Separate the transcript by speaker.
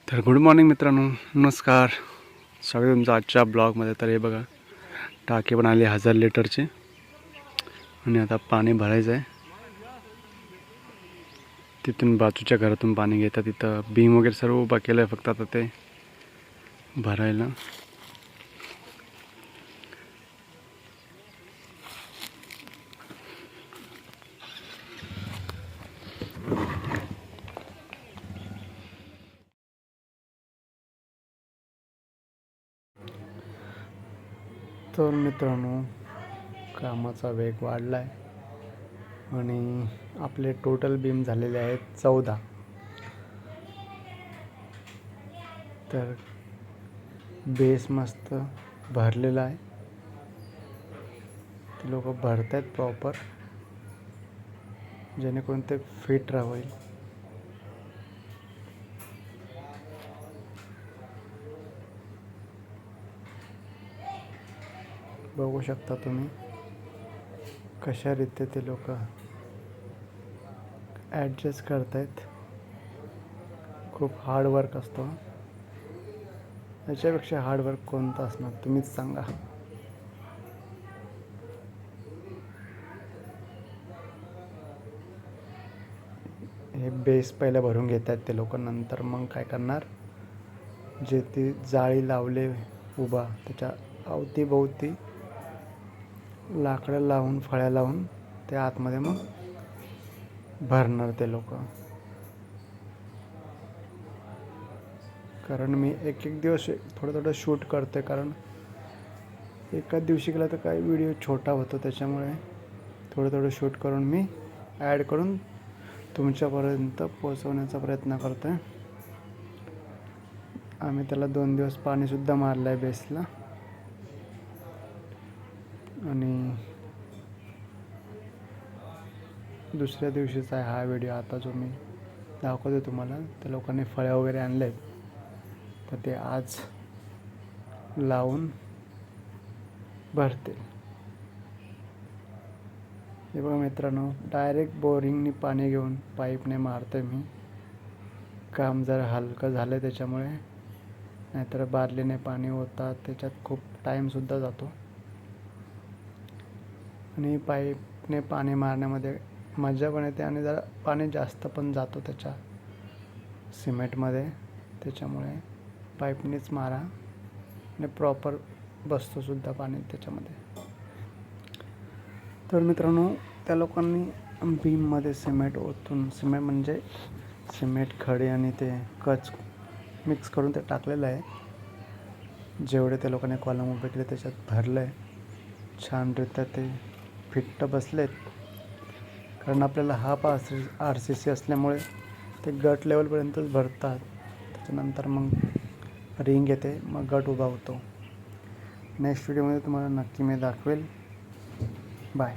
Speaker 1: तर good morning मित्रांनो, नमस्कार. स्वागत तुमचं आजच्या ब्लॉगमध्ये. तर हे बघा, टाके पण आले 1000 लिटरचे आणि आता पाणी भरायचं आहे. तिथून बाजूच्या घरातून पाणी घेतात. तिथं बीम वगैरे सर्व उभा केलं आहे, फक्त आता ते भरायला. तर मित्रांनो, कामाचा वेग वाढला आहे आणि आपले टोटल बीम झालेले आहेत 14. तर बेस मस्त भरलेला आहे. ते लोक भरत आहेत प्रॉपर, जेणेकरून ते फिट राहील. बघू शकता तुम्ही कशा रीते ते लोक ॲडजस्ट करतायत. खूप हार्ड वर्क असतो. याच्यापेक्षा हार्ड वर्क कोणतं असणार तुम्हीच सांगा. हे बेस पहिलं भरून घेत आहेत ते लोक. नंतर मग काय करणार, जे ती जाळी लावले उभा त्याच्या अवतीभोवती लाकडं लावून, फळ्या लावून ते आतमध्ये मग भरणार ते लोक. कारण मी एक दिवस थोडं शूट करते, कारण एका दिवशी केला तर काही व्हिडिओ छोटा होतो, त्याच्यामुळे थोडं शूट करून मी ॲड करून तुमच्यापर्यंत पोहोचवण्याचा प्रयत्न करतो आहे. आम्ही त्याला 2 दिवस पाणीसुद्धा मारलं आहे बेसला. आणि दुसऱ्या दिवशीचा आहे हा व्हिडिओ. आता जो मी दाखवतो तुम्हाला, त्या लोकांनी फळ्या वगैरे आणले आहेत, तर ते आज लावून भरते. हे बघा मित्रांनो, डायरेक्ट बोरिंगनी पाणी घेऊन पाईपने मारते मी. काम जरा हलकं झालं त्याच्यामुळे, नाहीतर बादलीने पाणी होतात, त्याच्यात खूप टाईमसुद्धा जातो. आणि पाईपने पाणी मारण्यामध्ये मजा पण येते आणि जरा पाणी जास्त पण जातो त्याच्या सिमेंटमध्ये. त्याच्यामुळे पाईपनेच मारा आणि प्रॉपर बसतोसुद्धा पाणी त्याच्यामध्ये. तर मित्रांनो, त्या लोकांनी बीममध्ये सिमेंट ओतून, सिमेंट म्हणजे सिमेंट, खडे आणि ते कच मिक्स करून ते टाकलेलं आहे. जेवढे त्या लोकांनी कॉलम उभे केले त्याच्यात भरलं आहे. छानरित्या ते फिट्ट बसलेत. कारण आपल्याला हाफ RCC असल्यामुळे ते गट लेवलपर्यंतच भरतात. त्याच्यानंतर मग रिंग येते, मग गट उभा होतो. नेक्स्ट व्हिडिओमध्ये तुम्हाला नक्की मी दाखवेल. बाय.